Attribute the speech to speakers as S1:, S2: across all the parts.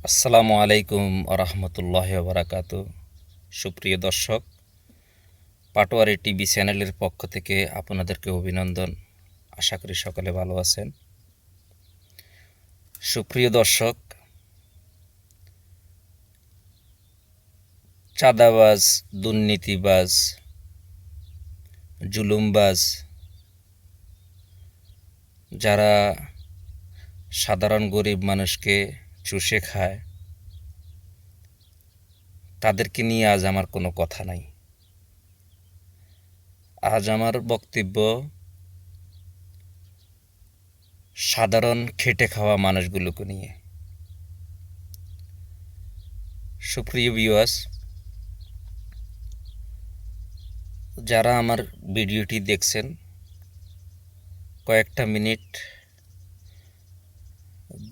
S1: আসসালামু আলাইকুম আরহামতুল্লাহি ওবারাকাতু। সুপ্রিয় দর্শক, পাটোয়ারি টিভি চ্যানেলের পক্ষ থেকে আপনাদেরকে অভিনন্দন। আশা করি সকলে ভালো আছেন। সুপ্রিয় দর্শক, চাঁদাবাজ, দুর্নীতিবাজ, জুলুমবাজ যারা সাধারণ গরিব মানুষকে চুষে খায়, তাদেরকে নিয়ে আজ আমার কোনো কথা নাই। আজ আমার বক্তব্য সাধারণ খেটে খাওয়া মানুষগুলোকে নিয়ে। সুপ্রিয় ভিউয়ার্স, যারা আমার ভিডিওটি দেখছেন, কয়েকটা মিনিট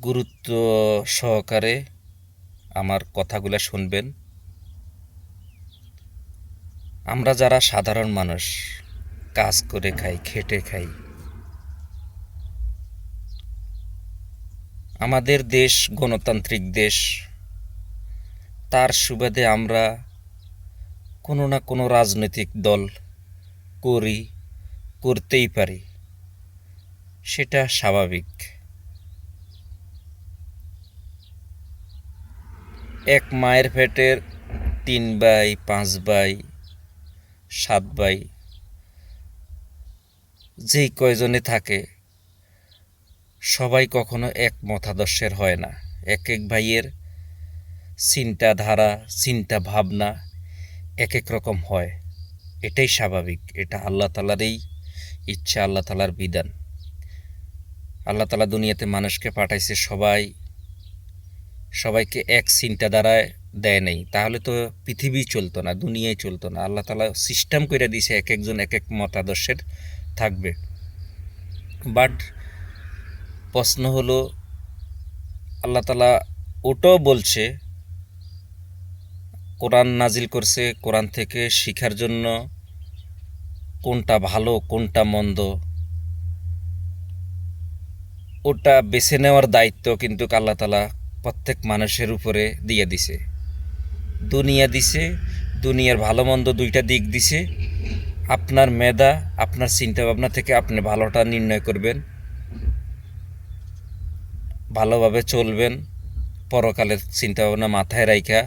S1: গুরুত্ব সহকারে আমার কথাগুলো শুনবেন। আমরা যারা সাধারণ মানুষ, কাজ করে খাই, খেটে খাই, আমাদের দেশ গণতান্ত্রিক দেশ, তার সুবাদে আমরা কোনো না কোনো রাজনৈতিক দল করতেই পারি, সেটা স্বাভাবিক। এক মায়ের পেটের 3 ভাই, 5 ভাই, 7 ভাই, যেই কয়জনে থাকে, সবাই কখনো এক মতাদর্শের হয় না। এক এক ভাইয়ের চিন্তাধারা, চিন্তা ভাবনা এক এক রকম হয়। এটাই স্বাভাবিক। এটা আল্লাহ তাআলারই ইচ্ছা, আল্লাহ তাআলার বিধান। আল্লাহ তাআলা দুনিয়াতে মানুষকে পাঠাইছে, সবাইকে এক চিন্তাধারায় দেয় নাই, তাহলে তো পৃথিবী চলতো না, দুনিয়ায় চলতো না। আল্লাহ তাআলা সিস্টেম করে দিয়েছে, এক একজন এক এক মতাদর্শের থাকবে। বাট প্রশ্ন হলো, আল্লাহ তাআলা ওটাও বলছে, কোরআন নাজিল করছে, কোরআন থেকে শিখার জন্য কোনটা ভালো কোনটা মন্দ ওটা বেছে নেওয়ার দায়িত্ব কিন্তু আল্লাহ তাআলা প্রত্যেক মানুষের উপরে দিয়ে দিছে। দুনিয়ার ভালো মন্দ দুইটা দিক দিছে। আপনার মেধা, আপনার চিন্তাভাবনা থেকে আপনি ভালোটা নির্ণয় করবেন, ভালোভাবে চলবেন, পরকালের চিন্তাভাবনা মাথায় রাইখা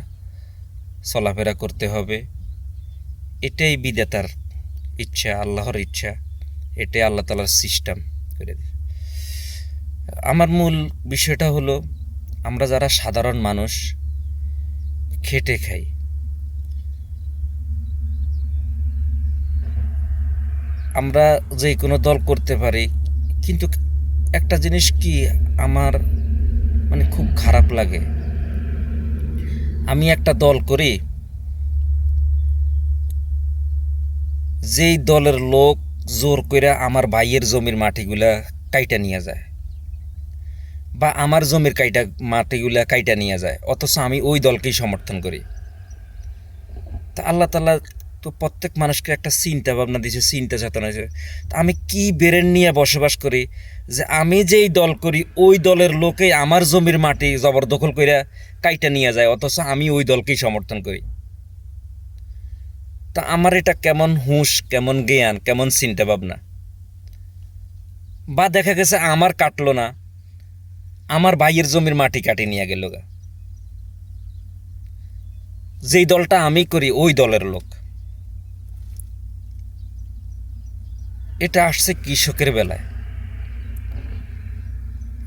S1: চলাফেরা করতে হবে। এটাই বিধাতার ইচ্ছা, আল্লাহর ইচ্ছা। এটাই আল্লাহ তাআলার সিস্টেম করে দিয়েছে। আমার মূল বিষয়টা হলো, আমরা যারা সাধারণ মানুষ খেটে খাই, আমরা যে কোনো দল করতে পারি, কিন্তু একটা জিনিস কি আমার খুব খারাপ লাগে, আমি একটা দল করি, যেই দলের লোক জোর করে আমার ভাইয়ের জমির মাটিগুলা কাইটা নিয়ে যায়, বা আমার জমির মাটিগুলা কাইটা নিয়ে যায়, অথচ আমি ওই দলকেই সমর্থন করি। তা আল্লাহ তাআলা তো প্রত্যেক মানুষকে একটা চিন্তা ভাবনা দিয়েছে, চিন্তা চেতনা দিয়েছে। তা আমি কি বেরেন নিয়ে বসবাস করি যে আমি যেই দল করি ওই দলের লোকেই আমার জমির মাটি জবরদখল করে কাইটা নিয়ে যায়, অথচ আমি ওই দলকেই সমর্থন করি। তা আমার এটা কেমন হুঁশ, কেমন জ্ঞান, কেমন চিন্তা ভাবনা? বা দেখা গেছে আমার কাটলো না, আমার ভাইয়ের জমির মাটি কাটি নিয়ে গেল গা, যেই দলটা আমি করি ওই দলের লোক। এটা আসছে কৃষকের বেলায়।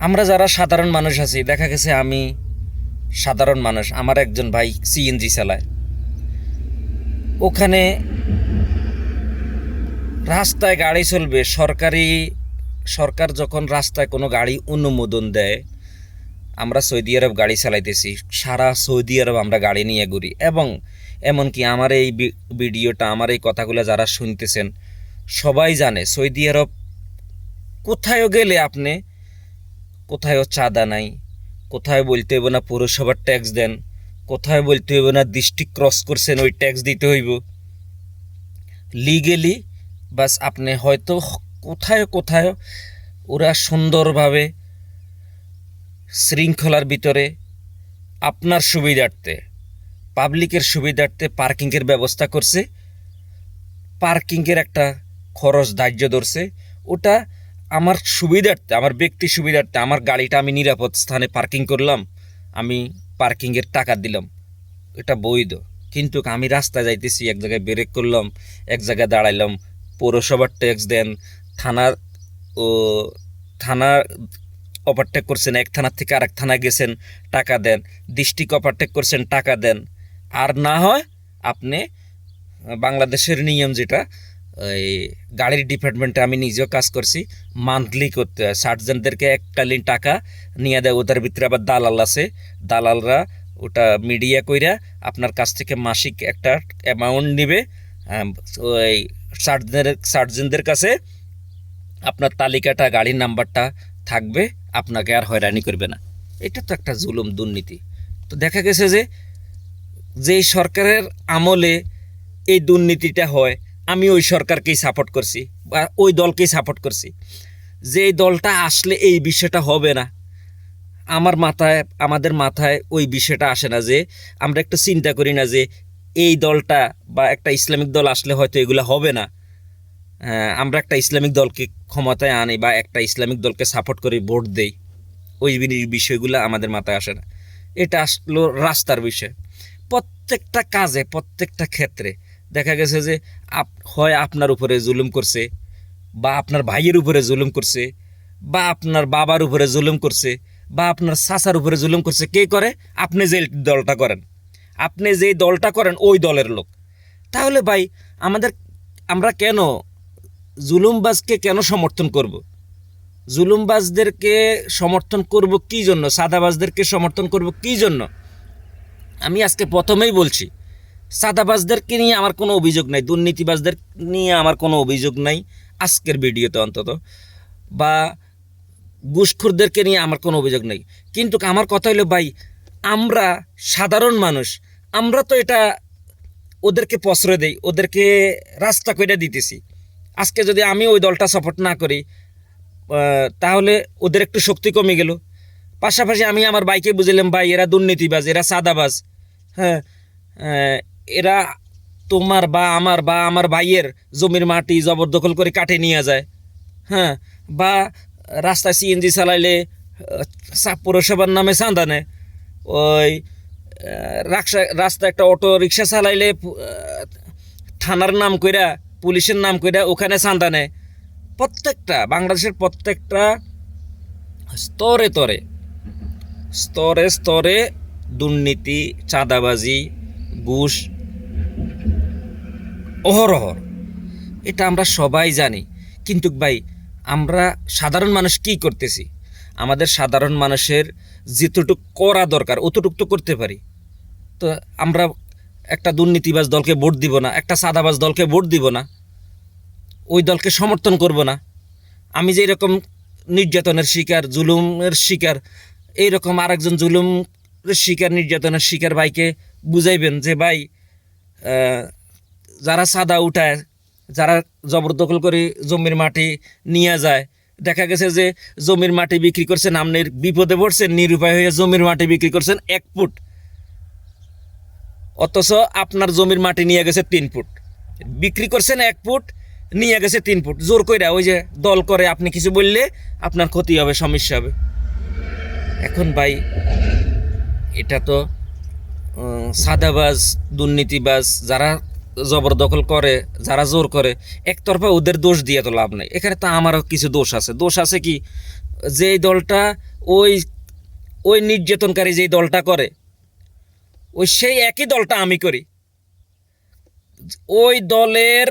S1: আমরা যারা সাধারণ মানুষ আছি, দেখা গেছে আমি সাধারণ মানুষ, আমার একজন ভাই সিএনজি চালায়, ওখানে রাস্তায় গাড়ি চলবে, সরকার যখন রাস্তায় কোনো গাড়ি অনুমোদন দেয়, আমরা সৌদি আরব গাড়ি চালাইতেছি, সারা সৌদি আরব আমরা গাড়ি নিয়ে ঘুরি। এবং এমনকি আমার এই ভিডিওটা, আমার এই কথাগুলো যারা শুনতেছেন, সবাই জানে সৌদি আরব কোথায়ও গেলে আপনি, কোথায়ও চাঁদা নাই, কোথায় বলতে হইব না পৌরসভার ট্যাক্স দেন, কোথায় বলতে হইব না ডিস্ট্রিক্ট ক্রস করছেন ওই ট্যাক্স দিতে হইব। লিগেলি বাস আপনি হয়তো কোথায় ওরা সুন্দরভাবে শৃঙ্খলার ভিতরে আপনার সুবিধার্থে, পাবলিকের সুবিধার্থে পার্কিংয়ের ব্যবস্থা করছে, পার্কিংয়ের একটা খরচ ধার্য ধরছে, ওটা আমার সুবিধার্থে, আমার ব্যক্তি সুবিধার্থে, আমার গাড়িটা আমি নিরাপদ স্থানে পার্কিং করলাম, আমি পার্কিংয়ের টাকা দিলাম, এটা বৈধ। কিন্তু আমি রাস্তায় যাইতেছি, এক জায়গায় ব্রেক করলাম, এক জায়গায় দাঁড়াইলাম, পৌরসভার ট্যাক্স দেন, থানার ও থানা ওভারটেক করছেন, এক থানার থেকে আরেক থানায় গেছেন, টাকা দেন, ডিস্ট্রিক্ট ওভারটেক করছেন, টাকা দেন। আর না হয় আপনি বাংলাদেশের নিয়ম যেটা, এই গাড়ির ডিপার্টমেন্টে আমি নিজেও কাজ করছি, মান্থলি করতে হয়, সার্জেন্টদেরকে এককালীন টাকা নিয়ে দেয়, ওদের ভিতরে আবার দালাল আছে, দালালরা ওটা মিডিয়া কইরা আপনার কাছ থেকে মাসিক একটা অ্যামাউন্ট নিবে, ওই সার্জেন্টদের কাছে আপনার তালিকাটা, গাড়ির নাম্বারটা থাকবে, আপনাকে আর হয়রানি করবে না। এটা তো একটা জুলুম, দুর্নীতি। তো দেখা গেছে যে যেই সরকারের আমলে এই দুর্নীতিটা হয়, আমি ওই সরকারকেই সাপোর্ট করছি বা ওই দলকেই সাপোর্ট করছি। যেই দলটা আসলে এই বিষয়টা হবে না, আমাদের মাথায় ওই বিষয়টা আসে না, যে আমরা একটু চিন্তা করি না যে এই দলটা বা একটা ইসলামিক দল আসলে হয়তো এগুলো হবে না, আমরা একটা ইসলামিক দলকে ক্ষমতায় আনি বা একটা ইসলামিক দলকে সাপোর্ট করে ভোট দেই, ওই বিষয়গুলো আমাদের মাথায় আসে না। এটা আসলো রাস্তার বিষয়। প্রত্যেকটা কাজে, প্রত্যেকটা ক্ষেত্রে দেখা গেছে যে হয় আপনার উপরে জুলুম করছে, বা আপনার ভাইয়ের উপরে জুলুম করছে, বা আপনার বাবার উপরে জুলুম করছে, বা আপনার চাচার উপরে জুলুম করছে। কে করে? আপনি যে দলটা করেন, আপনি যেই দলটা করেন ওই দলের লোক। তাহলে ভাই আমরা কেন জুলুমবাজকে কেন সমর্থন করব? জুলুমবাজদেরকে সমর্থন করব কী জন্য? সাদাবাজদেরকে সমর্থন করব কী জন্য? আমি আজকে প্রথমেই বলছি, সাদাবাজদেরকে নিয়ে আমার কোনো অভিযোগ নাই, দুর্নীতিবাজদের নিয়ে আমার কোনো অভিযোগ নাই আজকের ভিডিওতে অন্তত, বা ঘুষখোরদেরকে নিয়ে আমার কোনো অভিযোগ নেই। কিন্তু আমার কথা হলো ভাই, আমরা সাধারণ মানুষ, আমরা তো এটা ওদেরকে প্রশ্রয় দেই, ওদেরকে রাস্তা কইরা দিতেছি। আজকে যদি আমি ওই দলটা সাপোর্ট না করি, তাহলে ওদের একটু শক্তি কমে গেল। পাশাপাশি আমি আমার ভাইকে বুঝলাম, ভাই এরা দুর্নীতিবাজ, এরা সাদাবাজ, হ্যাঁ, এরা তোমার বা আমার ভাইয়ের জমির মাটি জবরদখল করে কাটে নিয়ে যায়, হ্যাঁ, বা রাস্তায় সিএনজি চালাইলে পৌরসভার নামে চাঁদা নেয়, ওই রাস্তায় একটা অটো রিক্সা চালাইলে থানার নাম কইরা, পুলিশের নাম কইরা ওখানে চাঁদা নেয়। প্রত্যেকটা বাংলাদেশের প্রত্যেকটা স্তরে স্তরে দুর্নীতি, চাঁদাবাজি, ঘুষ অহরহর, এটা আমরা সবাই জানি। কিন্তু ভাই, আমরা সাধারণ মানুষ কি করতেছি? আমাদের সাধারণ মানুষের যেতটুকু করা দরকার অতটুকু তো করতে পারি। তো আমরা একটা দুর্নীতিবাজ দলকে ভোট দিব না, একটা সাদাবাজ দলকে ভোট দিব না, ওই দলকে সমর্থন করব না। আমি যে এরকম নির্যাতনের শিকার, জুলুমের শিকার, এইরকম আরেকজন জুলুমের শিকার, নির্যাতনের শিকার ভাইকে বুঝাইবেন যে ভাই, যারা সাদা উঠায়, যারা জবরদখল করে জমির মাটি নিয়ে যায়, দেখা গেছে যে জমির মাটি বিক্রি করছেন, আপনি বিপদে পড়ছেন, নিরুপায় হয়ে জমির মাটি বিক্রি করছেন 1 ফুট, অথচ আপনার জমির মাটি নিয়ে গেছে 3 ফুট, বিক্রি করছেন 1 ফুট, নিয়ে গেছে 3 ফুট, জোর কইরা ওই যে দল করে, আপনি কিছু বললে আপনার ক্ষতি হবে, সমস্যা হবে। এখন ভাই, এটা তো সাদাবাজ, দুর্নীতিবাজ, যারা জবরদখল করে, যারা জোর করে, একতরফা ওদের দোষ দিয়ে তো লাভ নেই। এখানে তো আমারও কিছু দোষ আছে। দোষ আছে কি? যেই দলটা ওই নির্যাতনকারী যেই দলটা করে, ওই সেই একই দলটা আমি করি, ওই দলের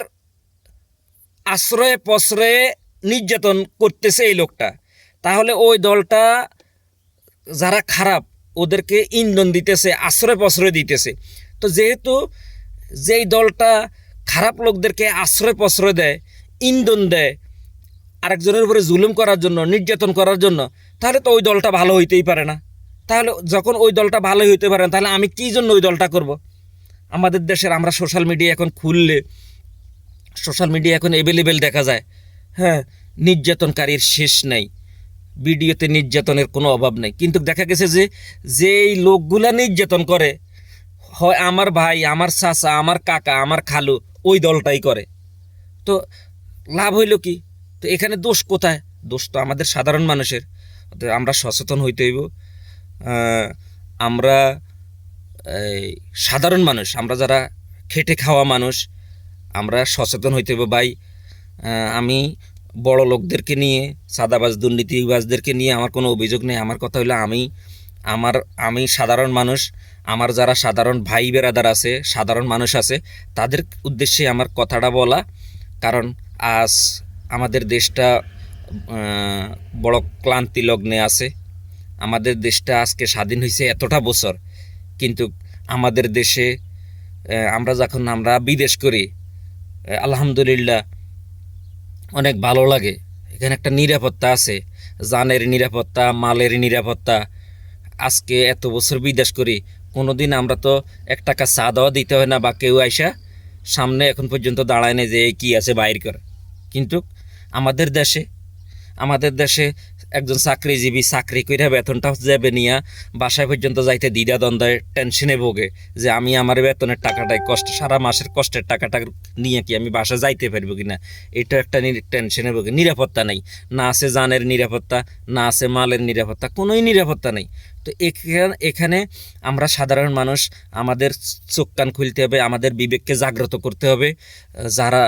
S1: আশ্রয়ে প্রশ্রয়ে নির্যাতন করতেছে এই লোকটা। তাহলে ওই দলটা যারা খারাপ, ওদেরকে ইন্ধন দিতেছে, আশ্রয় প্রশ্রয় দিতেছে। তো যেহেতু যেই দলটা খারাপ লোকদেরকে আশ্রয় প্রশ্রয় দেয়, ইন্ধন দেয় আরেকজনের উপরে জুলুম করার জন্য, নির্যাতন করার জন্য, তাহলে তো ওই দলটা ভালো হইতেই পারে না। তাহলে যখন ওই দলটা ভালোই হইতে পারে না, তাহলে আমি কী জন্য ওই দলটা করব? আমাদের দেশের, আমরা সোশ্যাল মিডিয়া এখন খুললে, সোশ্যাল মিডিয়া এখন অ্যাভেলেবেল দেখা যায়, হ্যাঁ, নির্যাতনকারীর শেষ নেই। ভিডিওতে নির্যাতনের কোনো অভাব নেই, কিন্তু দেখা গেছে যে যেই লোকগুলা নির্যাতন করে হয় আমার ভাই, আমার চাচা, আমার কাকা, আমার খালু, ওই দলটাই করে। তো লাভ হইল কি? তো এখানে দোষ কোথায়? দোষ তো আমাদের সাধারণ মানুষের। তো আমরা সচেতন হইতে হইব। আমরা এই সাধারণ মানুষ, আমরা যারা খেটে খাওয়া মানুষ, আমরা সচেতন হইতে হইব ভাই। আমি বড় লোকদেরকে নিয়ে, সাদাবাজ দুর্নীতিবাজদেরকে নিয়ে আমার কোনো অভিযোগ নেই। আমার কথা হলো আমি সাধারণ মানুষ, আমার যারা সাধারণ ভাই বেরাদার আছে, সাধারণ মানুষ আছে, তাদের উদ্দেশ্যে আমার কথাটা বলা। কারণ আজ আমাদের দেশটা বড় ক্লান্তি লগ্নে আছে। আমাদের দেশটা আজকে স্বাধীন হয়েছে এতটা বছর, কিন্তু আমাদের দেশে আমরা বিদেশ করি, আলহামদুলিল্লাহ অনেক ভালো লাগে। এখানে একটা নিরাপত্তা আছে, জানের নিরাপত্তা, মালের নিরাপত্তা। আজকে এত বছর বিদেশ করি, কোনোদিন আমরা তো 1 টাকা চা দেওয়া দিতে হয় না, বা কেউ আইসা সামনে এখন পর্যন্ত দাঁড়ায় নেই যে কি আছে বাইর করে। কিন্তু আমাদের দেশে একজন চাকরিজীবী চাকরি করে বেতনটা যাবে নিয়ে বাসায় পর্যন্ত যাইতে দ্বিধা দ্বন্দ্বের টেনশনে ভোগে যে আমি আমার বেতনের টাকাটাই সারা মাসের কষ্টের টাকাটা নিয়ে কি আমি বাসায় যাইতে পারবো কিনা, এটা একটা টেনশনে ভোগে। নিরাপত্তা নেই, না আছে জানের নিরাপত্তা, না আছে মালের নিরাপত্তা, কোনোই নিরাপত্তা নেই। তো এখানে আমরা সাধারণ মানুষ, আমাদের চোখ কান খুলতে হবে, আমাদের বিবেককে জাগ্রত করতে হবে। যারা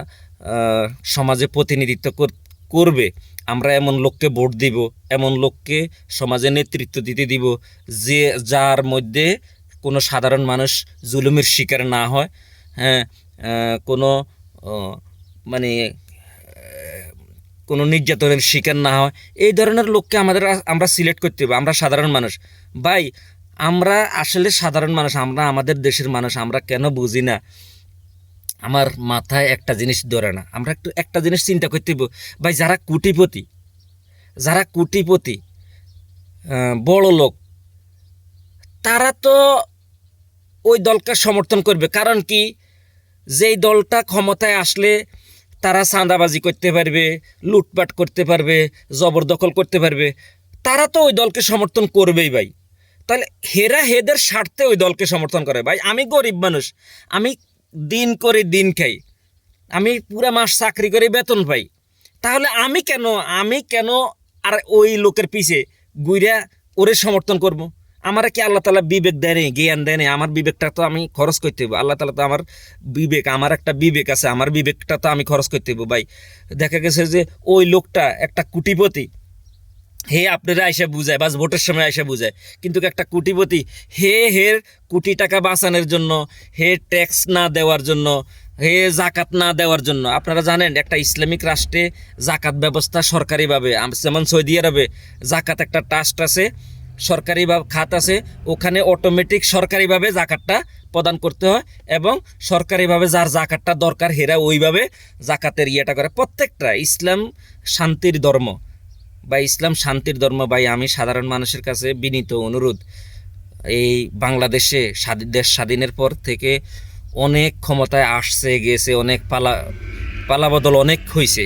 S1: সমাজে প্রতিনিধিত্ব করবে, আমরা এমন লোককে ভোট দিব, এমন লোককে সমাজে নেতৃত্ব দিতে দিব যে যার মধ্যে কোনো সাধারণ মানুষ জুলুমের শিকার না হয়, হ্যাঁ, কোনো মানে কোনো নির্যাতনের শিকার না হয়। এই ধরনের লোককে আমরা সিলেক্ট করতে হবে। আমরা সাধারণ মানুষ ভাই, আমরা আসলে সাধারণ মানুষ, আমরা আমাদের দেশের মানুষ, আমরা কেন বুঝি না? আমার মাথায় একটা জিনিস ধরে না। আমরা একটা জিনিস চিন্তা করতে হবে ভাই, যারা কোটিপতি বড় লোক, তারা তো ওই দলকে সমর্থন করবে। কারণ কি? যেই দলটা ক্ষমতায় আসলে তারা চাঁদাবাজি করতে পারবে, লুটপাট করতে পারবে, জবরদখল করতে পারবে, তারা তো ওই দলকে সমর্থন করবেই ভাই। তাহলে হেদের স্বার্থে ওই দলকে সমর্থন করে। ভাই আমি গরিব মানুষ, আমি দিন করে দিন খাই, আমি পুরা মাস চাকরি করে বেতন পাই, তাহলে আমি কেন আর ওই লোকের পিছে গুইরা ওরে সমর্থন করব? আমার কি আল্লাহ তালা বিবেক দেয় নেই, জ্ঞান দেয় নেই? আমার বিবেকটা তো আমি খরচ করতে হইব। আল্লাহ তালা তো আমার একটা বিবেক আছে, আমার বিবেকটা তো আমি খরচ করতে হইব ভাই। দেখা গেছে যে ওই লোকটা একটা কোটিপতি, হে আপনারা আইসা বুঝায়, বাস ভোটের সময় আইসা বুঝায়, কিন্তু একটা কোটিপতি হের কোটি টাকা বাঁচানোর জন্য, হে ট্যাক্স না দেওয়ার জন্য, হে জাকাত না দেওয়ার জন্য। আপনারা জানেন একটা ইসলামিক রাষ্ট্রে জাকাত ব্যবস্থা সরকারিভাবে, যেমন সৌদি আরবে জাকাত একটা ট্রাস্ট আছে, সরকারি খাত আছে, ওখানে অটোমেটিক সরকারিভাবে জাকাতটা প্রদান করতে হয়, এবং সরকারিভাবে যার জাকাতটা দরকার হেরা ওইভাবে জাকাতের ইয়েটা করে। প্রত্যেকটা ইসলাম শান্তির ধর্ম বা ইসলাম শান্তির ধর্ম। ভাই আমি সাধারণ মানুষের কাছে বিনীত অনুরোধ, এই বাংলাদেশে দেশ স্বাধীনের পর থেকে অনেক ক্ষমতায় আসছে গেছে, অনেক পালাবদল অনেক হয়েছে।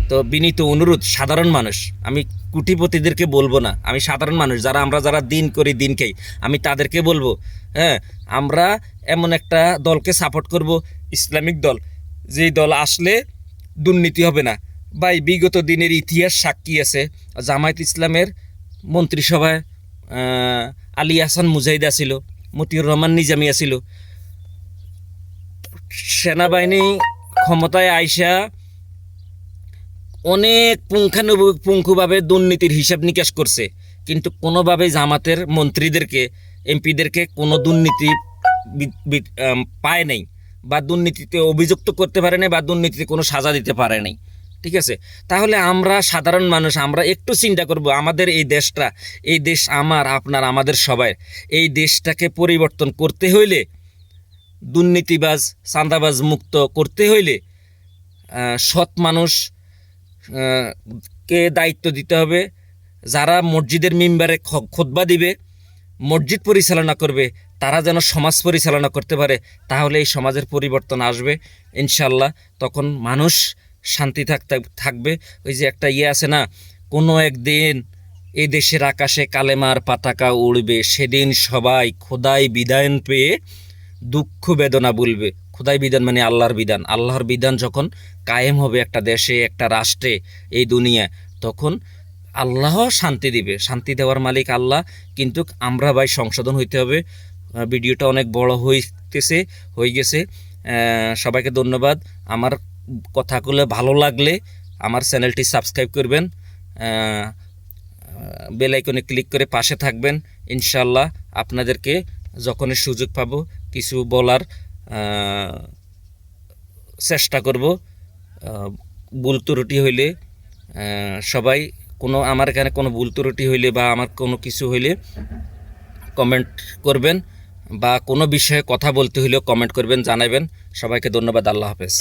S1: তো বিনীত অনুরোধ, সাধারণ মানুষ, আমি কোটিপতিদেরকে বলবো না, আমি সাধারণ মানুষ যারা দিন করি দিন খাই, আমি তাদেরকে বলবো, হ্যাঁ, আমরা এমন একটা দলকে সাপোর্ট করব, ইসলামিক দল, যেই দল আসলে দুর্নীতি হবে না। ভাই বিগত দিনের ইতিহাস সাক্ষী আছে, জামায়াত ইসলামের মন্ত্রিসভায় আলী হাসান মুজাহিদ আছিল, মতিউর রহমান নিজামী আছিল। সেনাবাহিনী ক্ষমতায় আইসা অনেক পুঙ্খানুপুঙ্খভাবে দুর্নীতির হিসাব নিকাশ করছে, কিন্তু কোনোভাবেই জামাতের মন্ত্রীদেরকে, এমপিদেরকে কোনো দুর্নীতি পায় নাই, বা দুর্নীতিতে অভিযুক্ত করতে পারে নাই, বা দুর্নীতিতে কোনো সাজা দিতে পারে নাই। ঠিক আছে? তাহলে আমরা সাধারণ মানুষ, আমরা একটু চিন্তা করব, আমাদের এই দেশটা, এই দেশ আমার আপনার আমাদের সবাই, এই দেশটাকে পরিবর্তন করতে হইলে, দুর্নীতিবাজ চাঁদাবাজ মুক্ত করতে হইলে সৎ মানুষ কে দায়িত্ব দিতে হবে। যারা মসজিদের মিম্বারে খুতবা দিবে, মসজিদ পরিচালনা করবে, তারা যেন সমাজ পরিচালনা করতে পারে, তাহলে এই সমাজের পরিবর্তন আসবে ইনশাল্লাহ। তখন মানুষ শান্তি থাকবে। ওই যে একটা ইয়ে আছে না, কোনো একদিন এই দেশের আকাশে কালেমার পতাকা উড়বে, সেদিন সবাই খোদাই বিধান পেয়ে দুঃখ বেদনা বলবে। খোদাই বিধান মানে আল্লাহর বিধান। আল্লাহর বিধান যখন কায়েম হবে একটা দেশে, একটা রাষ্ট্রে, এই দুনিয়া, তখন আল্লাহ শান্তি দিবে। শান্তি দেওয়ার মালিক আল্লাহ। কিন্তু আমরা ভাই সংশোধন হইতে হবে। ভিডিওটা অনেক বড় হয়ে গেছে। সবাইকে ধন্যবাদ। আমার কথাগুলো ভালো লাগলে আমার চ্যানেলটি সাবস্ক্রাইব করবেন, বেল আইকনে ক্লিক করে পাশে থাকবেন। ইনশাল্লাহ আপনাদেরকে যখনই সুযোগ পাবো কিছু বলার চেষ্টা করব। ভুল ত্রুটি হইলে সবাই আমার এখানে কোনো ভুল ত্রুটি হইলে বা আমার কোনো কিছু হইলে কমেন্ট করবেন, বা কোনো বিষয়ে কথা বলতে হইলেও কমেন্ট করবেন, জানাবেন। সবাইকে ধন্যবাদ। আল্লাহ হাফেজ।